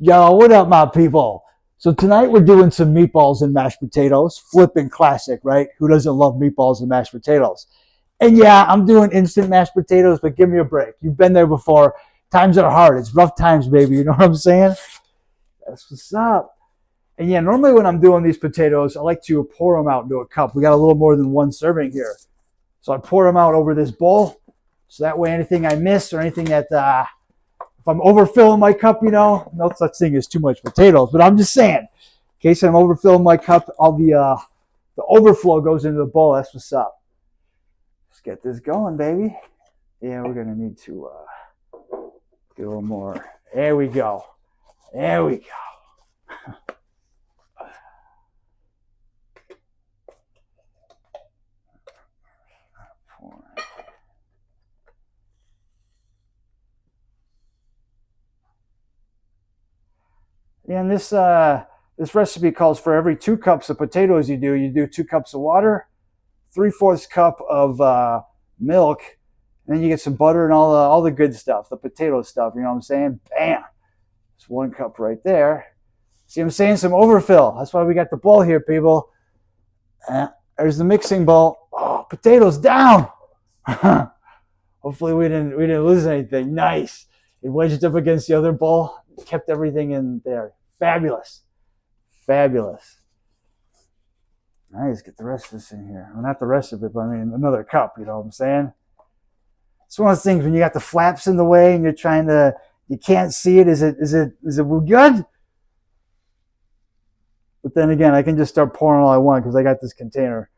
Yo, what up, my people? So tonight we're doing some meatballs and mashed potatoes. Flipping classic, right? Who doesn't love meatballs and mashed potatoes? And yeah, I'm doing instant mashed potatoes, but give me a break. You've been there before. Times are hard. It's rough times, baby. You know what I'm saying? That's what's up. And yeah, normally when I'm doing these potatoes, I like to pour them out into a cup. We got a little more than one serving here. So I pour them out over this bowl. So that way anything I miss or anything that if I'm overfilling my cup, no such thing as too much potatoes. But I'm just saying, in case I'm overfilling my cup, all the overflow goes into the bowl. That's what's up. Let's get this going, baby. Yeah, we're gonna need to get a little more. There we go. There we go. Yeah, and this recipe calls for every 2 cups of potatoes you do 2 cups of water, 3/4 cup of milk, and then you get some butter and all the good stuff, the potato stuff. You know what I'm saying? Bam! It's 1 cup right there. See what I'm saying? Some overfill. That's why we got the bowl here, people. There's the mixing bowl. Oh, potatoes down. Hopefully we didn't lose anything. Nice. It wedged up against the other bowl. Kept everything in there. Fabulous. Fabulous. Nice. Get the rest of this in here. Well, not the rest of it, but I mean another cup. You know what I'm saying? It's one of those things when you got the flaps in the way and you can't see it. Is it good? But then again, I can just start pouring all I want because I got this container.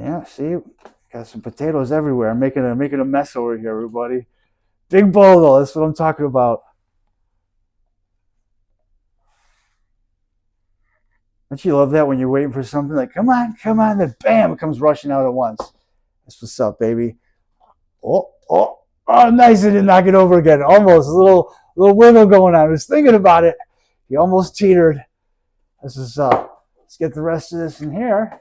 Yeah, see, got some potatoes everywhere. I'm making a mess over here, everybody. Big bowl though. That's what I'm talking about. Don't you love that when you're waiting for something like, come on, then bam, it comes rushing out at once. That's what's up, baby. Oh, nice. I didn't knock it over again. Almost a little wiggle going on. I was thinking about it. He almost teetered. This is up. Let's get the rest of this in here.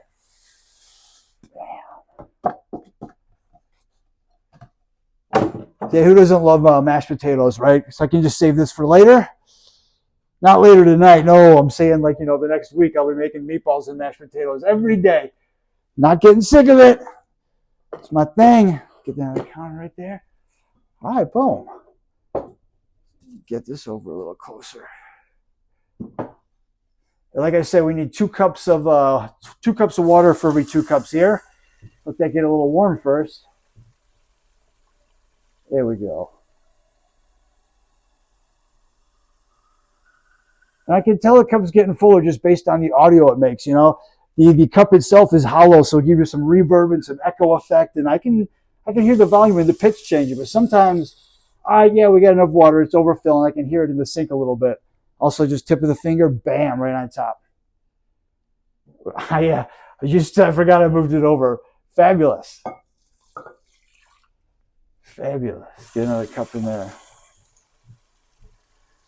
Yeah, who doesn't love mashed potatoes, right? So I can just save this for later. Not later tonight. No, I'm saying like, the next week I'll be making meatballs and mashed potatoes every day. Not getting sick of it. It's my thing. Get down the counter right there. All right, boom. Get this over a little closer. Like I said, we need 2 cups of water for every 2 cups here. Let that get a little warm first. There we go. And I can tell the cup's getting fuller just based on the audio it makes, The cup itself is hollow, so it'll give you some reverb and some echo effect, and I can hear the volume and the pitch changing, but sometimes, yeah, we got enough water, it's overfilling, I can hear it in the sink a little bit. Also, just tip of the finger, bam, right on top. Yeah, I forgot I moved it over. Fabulous. Fabulous. Get another cup in there. That's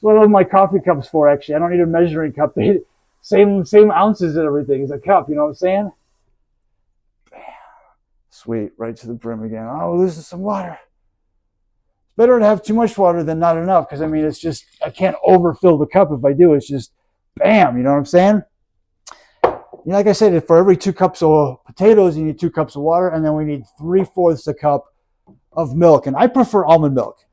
what I love my coffee cups for, actually. I don't need a measuring cup. Same ounces and everything as a cup, you know what I'm saying? Bam. Sweet, right to the brim again. Oh, we're losing some water. It's better to have too much water than not enough, because I mean, it's just, I can't overfill the cup if I do. It's just, bam, you know what I'm saying? Like I said, for every 2 cups of potatoes, you need 2 cups of water, and then we need 3/4 a cup of milk. And I prefer almond milk.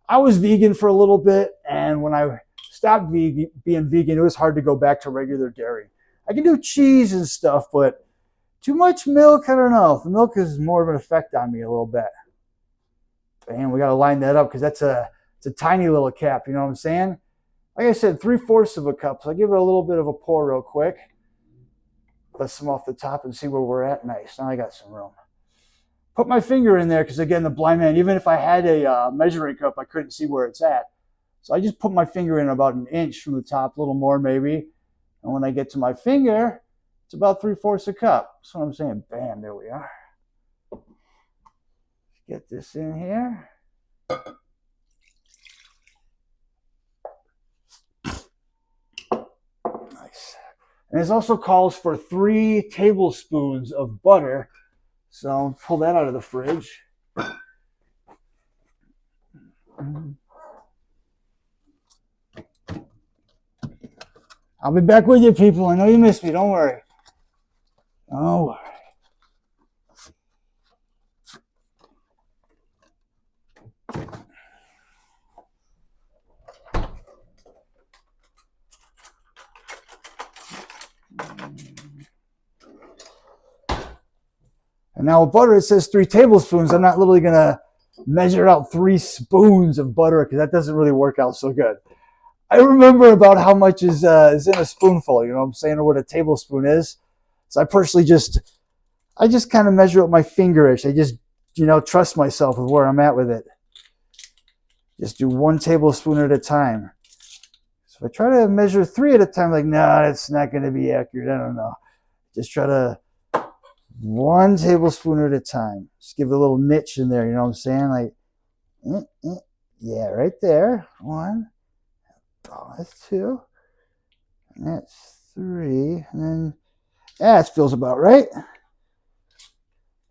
I was vegan for a little bit, and when I stopped being vegan, it was hard to go back to regular dairy. I can do cheese and stuff, but too much milk, I don't know. The milk is more of an effect on me a little bit. And we got to line that up because it's a tiny little cap, you know what I'm saying? Like I said, 3/4 of a cup. So I give it a little bit of a pour real quick. Let some off the top and see where we're at. Nice. Now I got some room. Put my finger in there because, again, the blind man, even if I had a measuring cup, I couldn't see where it's at. So I just put my finger in about an inch from the top, a little more maybe. And when I get to my finger, it's about 3/4 a cup. That's what I'm saying. Bam, there we are. Get this in here. Nice. And this also calls for 3 tablespoons of butter. So pull that out of the fridge. I'll be back with you, people. I know you missed me. Don't worry. Don't worry. And now with butter, it says 3 tablespoons. I'm not literally going to measure out 3 spoons of butter because that doesn't really work out so good. I remember about how much is in a spoonful, you know what I'm saying, or what a tablespoon is. So I personally just kind of measure up my fingerish. I just, you know, trust myself with where I'm at with it. Just do 1 tablespoon at a time. So if I try to measure 3 at a time, like, no, that's not going to be accurate. I don't know. Just try to 1 tablespoon at a time. Just give it a little niche in there, you know what I'm saying? Like, yeah, right there. 1. Oh, that's 2. And that's 3. And then, that feels about right.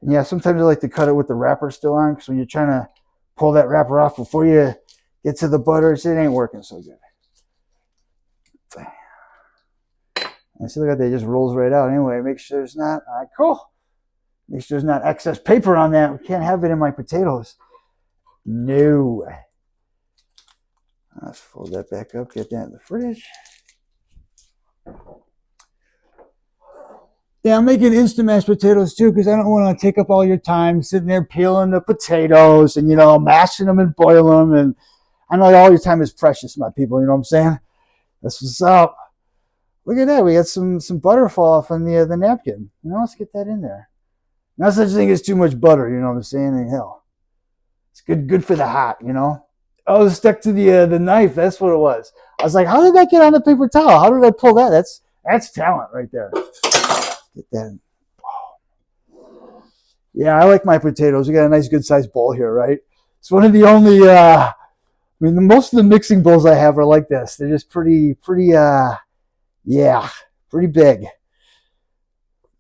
And yeah, sometimes I like to cut it with the wrapper still on because when you're trying to pull that wrapper off before you get to the butter, it ain't working so good. And see, look at that, it just rolls right out. Anyway, make sure there's not, all right, cool. Make sure there's not excess paper on that. We can't have it in my potatoes. No. Let's fold that back up, get that in the fridge. Yeah, I'm making instant mashed potatoes too because I don't want to take up all your time sitting there peeling the potatoes and, you know, mashing them and boiling them. And I know all your time is precious, my people. You know what I'm saying? That's what's up. Look at that. We got some butter fall off on the napkin. You know, let's get that in there. No such thing as too much butter. You know what I'm saying? And hell, it's good for the hot. You know. Oh, it stuck to the knife. That's what it was. I was like, how did that get on the paper towel? How did I pull that? That's talent right there. Get that in. Oh. Yeah, I like my potatoes. We got a nice good sized bowl here, right? It's one of the only, most of the mixing bowls I have are like this. They're just pretty big.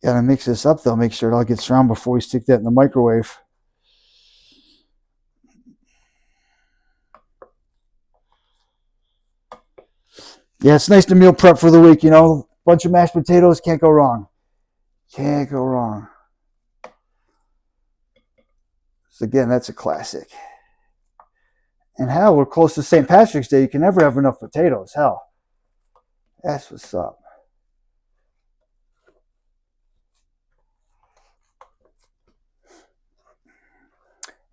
Gotta mix this up though, make sure it all gets around before we stick that in the microwave. Yeah, it's nice to meal prep for the week, you know. Bunch of mashed potatoes, can't go wrong. Can't go wrong. So again, that's a classic. And hell, we're close to St. Patrick's Day. You can never have enough potatoes. Hell, that's what's up.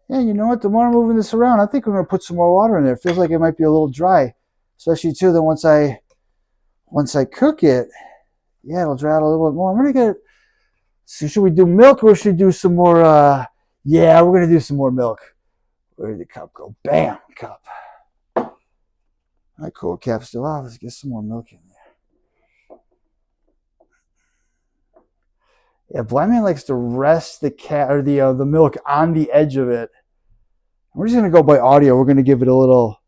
Yeah, you know what? The more I'm moving this around, I think we're going to put some more water in there. It feels like it might be a little dry, especially too. Then once I cook it, yeah, it'll dry out a little bit more. I'm going to get. So should we do milk or should we do some more? Yeah, we're going to do some more milk. Where did the cup go? Bam, cup. All right, cool. Cap's still off. Let's get some more milk in there. Yeah, Blind Man likes to rest the milk on the edge of it. We're just going to go by audio. We're going to give it a little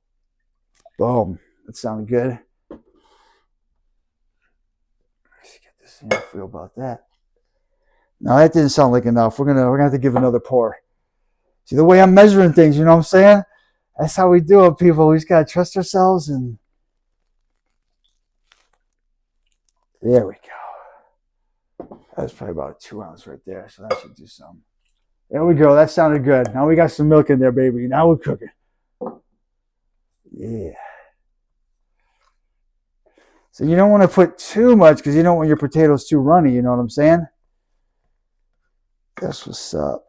boom. That sounded good. Let's get this in. Feel about that. No, that didn't sound like enough. We're gonna have to give another pour. See the way I'm measuring things, you know what I'm saying? That's how we do it, people. We just gotta trust ourselves and there we go. That's probably about a 2 ounce right there, so that should do some. There we go. That sounded good. Now we got some milk in there, baby. Now we're cooking. Yeah. So you don't want to put too much because you don't want your potatoes too runny, you know what I'm saying? That's what's up.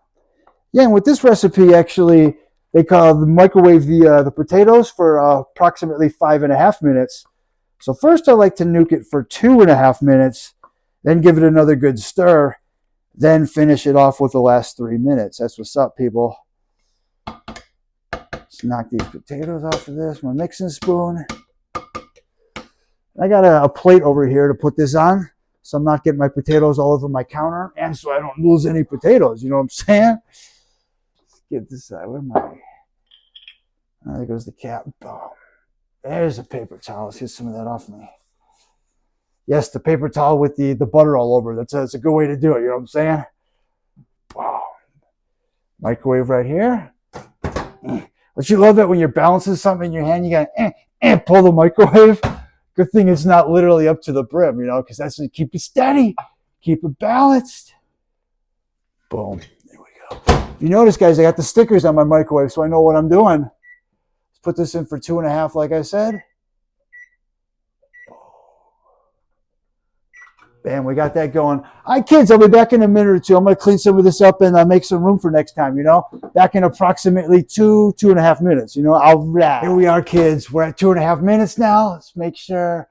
Yeah, and with this recipe, actually, they microwave the potatoes for approximately 5.5 minutes. So first I like to nuke it for 2.5 minutes, then give it another good stir, then finish it off with the last 3 minutes. That's what's up, people. Let's knock these potatoes off of this. My mixing spoon. I got a plate over here to put this on, so I'm not getting my potatoes all over my counter, and so I don't lose any potatoes. You know what I'm saying? Let's get this out. Where am I? Oh, there goes the cap. Boom. There's a paper towel. Let's get some of that off me. Yes, the paper towel with the butter all over. That's a good way to do it. You know what I'm saying? Wow. Microwave right here. But you love it when you're balancing something in your hand. You got to pull the microwave. Good thing it's not literally up to the brim, you know, because that's to keep it steady, keep it balanced. Boom. There we go. If you notice, guys, I got the stickers on my microwave, so I know what I'm doing. Let's put this in for 2.5, like I said. Bam, we got that going. All right, kids, I'll be back in a minute or two. I'm going to clean some of this up and make some room for next time, you know? Back in approximately 2.5 minutes, you know? Here we are, kids. We're at 2.5 minutes now. Let's make sure.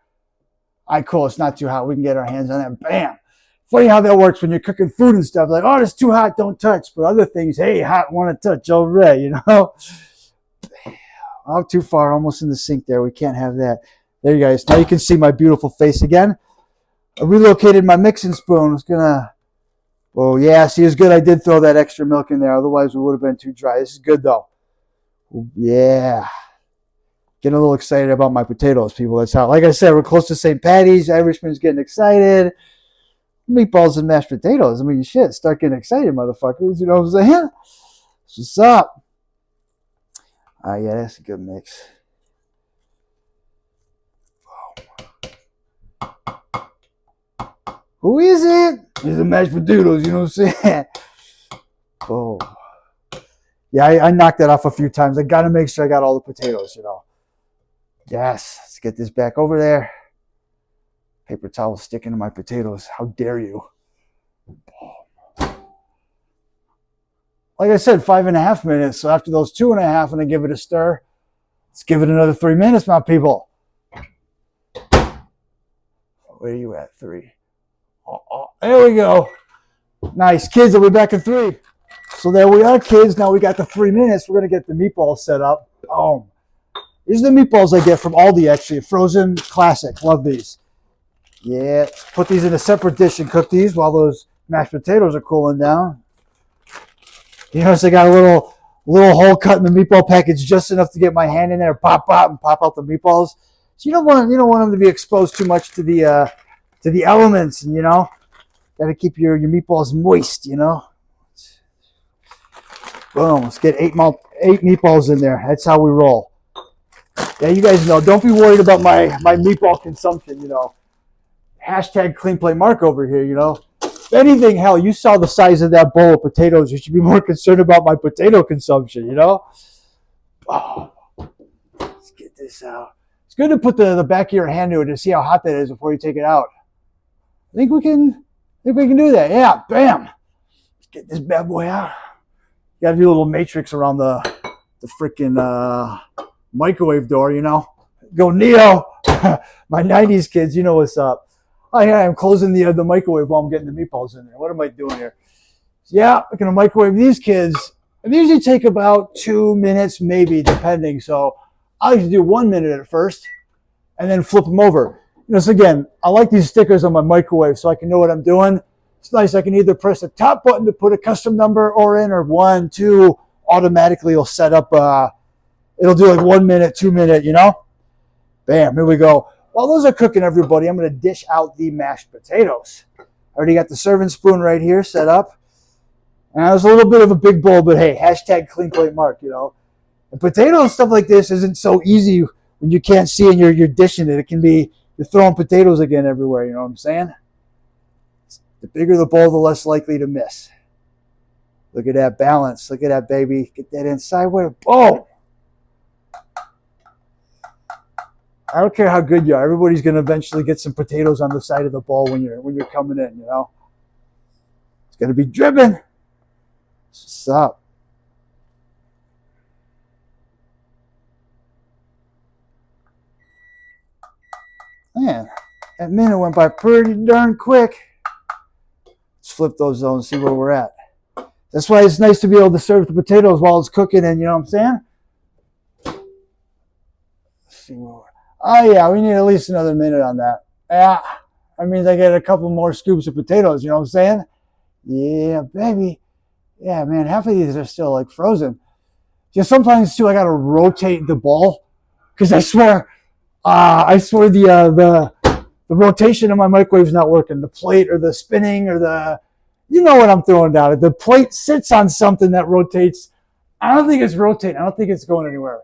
All right, cool. It's not too hot. We can get our hands on it. Bam. Funny how that works when you're cooking food and stuff. Like, oh, it's too hot, don't touch. But other things, hey, hot, want to touch over there, you know? Oh, too far. Almost in the sink there. We can't have that. There you guys. Now you can see my beautiful face again. I relocated my mixing spoon. It's gonna, oh yeah, see, it's good. I did throw that extra milk in there. Otherwise, it would have been too dry. This is good though. Yeah. Getting a little excited about my potatoes, people. That's how, like I said, we're close to St. Patty's. Irishman's getting excited. Meatballs and mashed potatoes. I mean, shit, start getting excited, motherfuckers. You know what I'm saying? What's up? Yeah, that's a good mix. Who is it? It's the mashed potatoes, you know what I'm saying? Oh. Yeah, I knocked that off a few times. I got to make sure I got all the potatoes, you know. Yes, let's get this back over there. Paper towel sticking to my potatoes. How dare you? Like I said, 5.5 minutes. So after those 2.5, I'm going to give it a stir. Let's give it another 3 minutes, my people. Where are you at? 3. Oh, there we go. Nice. Kids, I'll be back in 3. So there we are, kids. Now we got the 3 minutes. We're going to get the meatballs set up. Boom. These are the meatballs I get from Aldi, actually. Frozen classic. Love these. Yeah. Put these in a separate dish and cook these while those mashed potatoes are cooling down. You notice I got a little hole cut in the meatball package, just enough to get my hand in there, pop and pop out the meatballs. So you don't want them to be exposed too much to the elements, and you know, got to keep your meatballs moist, you know. Boom, let's get 8 meatballs in there. That's how we roll. Yeah, you guys know, don't be worried about my meatball consumption, you know. Hashtag clean plate Mark over here, you know. If anything, hell, you saw the size of that bowl of potatoes. You should be more concerned about my potato consumption, you know. Oh, let's get this out. It's good to put the back of your hand to it to see how hot that is before you take it out. I think we can do that. Yeah, bam. Let's get this bad boy out. You gotta do a little matrix around the freaking microwave door, you know. Go Neo. My 90s kids, you know what's up. Oh yeah, I'm closing the microwave while I'm getting the meatballs in there. What am I doing here? Yeah, I'm gonna microwave these kids. They usually take about 2 minutes, maybe, depending. So I like to do 1 minute at first and then flip them over. You know, so again, I like these stickers on my microwave so I can know what I'm doing. It's nice. I can either press the top button to put a custom number or 1, 2, automatically it'll set up, it'll do like 1 minute, 2 minute, you know? Bam, here we go. While those are cooking, everybody, I'm going to dish out the mashed potatoes. I already got the serving spoon right here set up. And it was a little bit of a big bowl, but hey, hashtag clean plate Mark, you know. And potato and stuff like this isn't so easy when you can't see and you're dishing it. It can be, you're throwing potatoes again everywhere, you know what I'm saying? The bigger the bowl, the less likely to miss. Look at that balance. Look at that, baby. Get that inside with it. Boom! I don't care how good you are. Everybody's going to eventually get some potatoes on the side of the bowl when you're coming in, you know. It's going to be dripping. What's up? Man, that minute went by pretty darn quick. Let's flip those though and see where we're at. That's why it's nice to be able to serve the potatoes while it's cooking, and you know what I'm saying? Let's see where we're at. Oh yeah, we need at least another minute on that. Yeah, that means I get a couple more scoops of potatoes, you know what I'm saying? Yeah, baby. Yeah, man, half of these are still like frozen. Just sometimes too, I gotta rotate the bowl because I swear the rotation of my microwave's not working. The plate or the spinning or you know what I'm throwing down. The plate sits on something that rotates. I don't think it's rotating. I don't think it's going anywhere.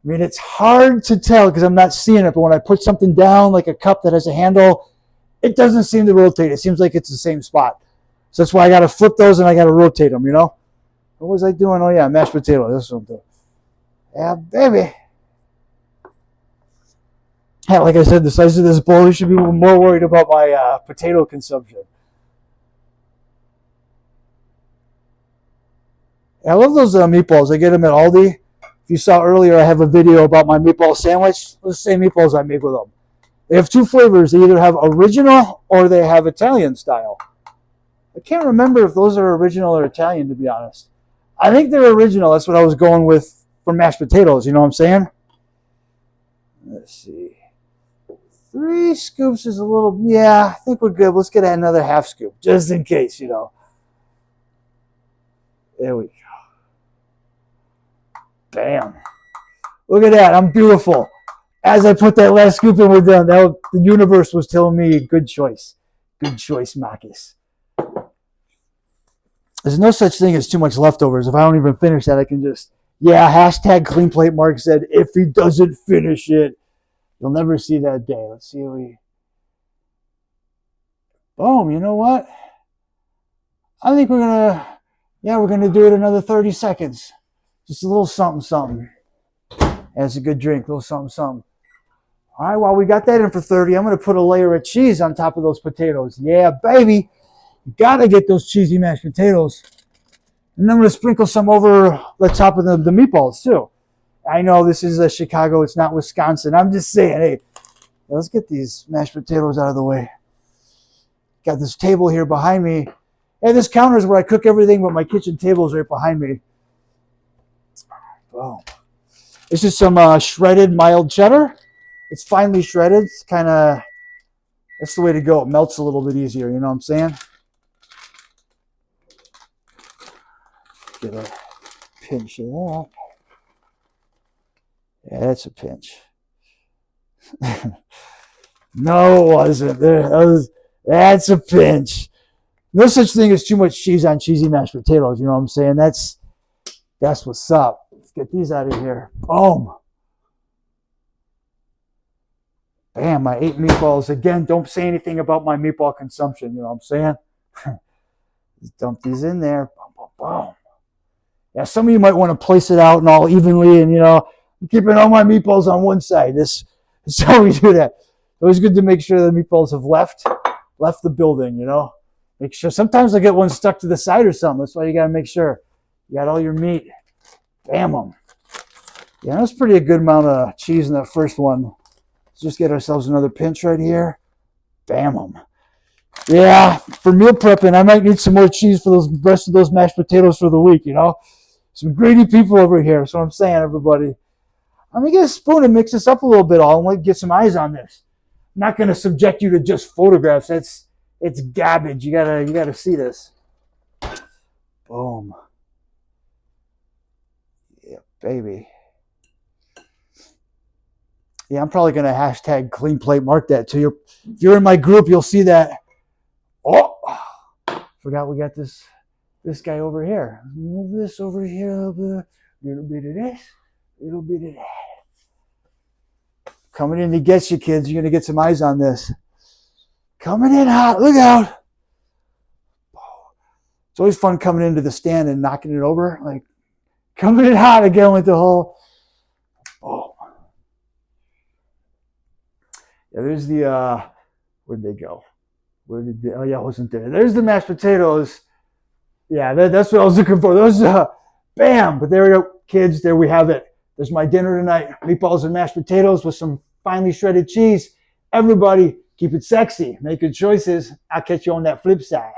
I mean, it's hard to tell because I'm not seeing it, but when I put something down, like a cup that has a handle, it doesn't seem to rotate. It seems like it's the same spot. So that's why I got to flip those and I got to rotate them, you know? What was I doing? Oh, yeah, mashed potato. That's what I'm doing. Yeah, baby. Yeah, like I said, the size of this bowl, you should be more worried about my potato consumption. I love those meatballs. I get them at Aldi. If you saw earlier, I have a video about my meatball sandwich. Those same meatballs I make with them. They have two flavors. They either have original or they have Italian style. I can't remember if those are original or Italian, to be honest. I think they're original. That's what I was going with for mashed potatoes. You know what I'm saying? Let's see. 3 scoops is a little, yeah, I think we're good. Let's get another half scoop, just in case, you know. There we go. Bam. Look at that. I'm beautiful. As I put that last scoop in, we're done. The universe was telling me, good choice. Good choice, Marcus. There's no such thing as too much leftovers. If I don't even finish that, I can just, yeah, hashtag clean plate. Mark said, if he doesn't finish it, you'll never see that day. Let's see what we... Boom, you know what? I think we're going to do it another 30 seconds. Just a little something, something. That's a good drink, a little something, something. All right, while we got that in for 30, I'm going to put a layer of cheese on top of those potatoes. Yeah, baby. You got to get those cheesy mashed potatoes. And I'm going to sprinkle some over the top of the meatballs, too. I know this is Chicago. It's not Wisconsin. I'm just saying, hey, let's get these mashed potatoes out of the way. Got this table here behind me. And this counter is where I cook everything, but my kitchen table is right behind me. Boom. This is some shredded mild cheddar. It's finely shredded. It's kind of, that's the way to go. It melts a little bit easier, you know what I'm saying? Get a pinch of that. Yeah, that's a pinch. No, it wasn't. That's a pinch. No such thing as too much cheese on cheesy mashed potatoes, you know what I'm saying? That's what's up. Let's get these out of here. Boom. Bam, my 8 meatballs. Again, don't say anything about my meatball consumption, you know what I'm saying? Just dump these in there. Boom, boom, boom. Yeah, some of you might want to place it out and all evenly, and, you know, I'm keeping all my meatballs on one side. This is how we do that. It's always good to make sure the meatballs have left the building, you know? Make sure. Sometimes I get one stuck to the side or something. That's why you got to make sure you got all your meat. Bam them. Yeah, that's pretty a good amount of cheese in that first one. Let's just get ourselves another pinch right here. Bam them. Yeah, for meal prepping, I might need some more cheese for the rest of those mashed potatoes for the week, you know? Some greedy people over here. That's what I'm saying, everybody. I'm going to get a spoon and mix this up a little bit. I'll like get some eyes on this. I'm not going to subject you to just photographs. It's garbage. You gotta see this. Boom. Yeah, baby. Yeah, I'm probably gonna hashtag clean plate mark that too. If you're in my group, you'll see that. Oh, forgot we got this guy over here. Move this over here a little bit of this, a little bit of that. Coming in to get you, kids. You're gonna get some eyes on this. Coming in hot. Look out. It's always fun coming into the stand and knocking it over. Like, coming in hot again with the whole. Oh. Yeah, there's the, where'd they go? Oh, yeah, I wasn't there. There's the mashed potatoes. Yeah, that's what I was looking for. Those, bam. But there we go, kids. There we have it. There's my dinner tonight. Meatballs and mashed potatoes with some finely shredded cheese. Everybody, keep it sexy. Make good choices. I'll catch you on that flip side.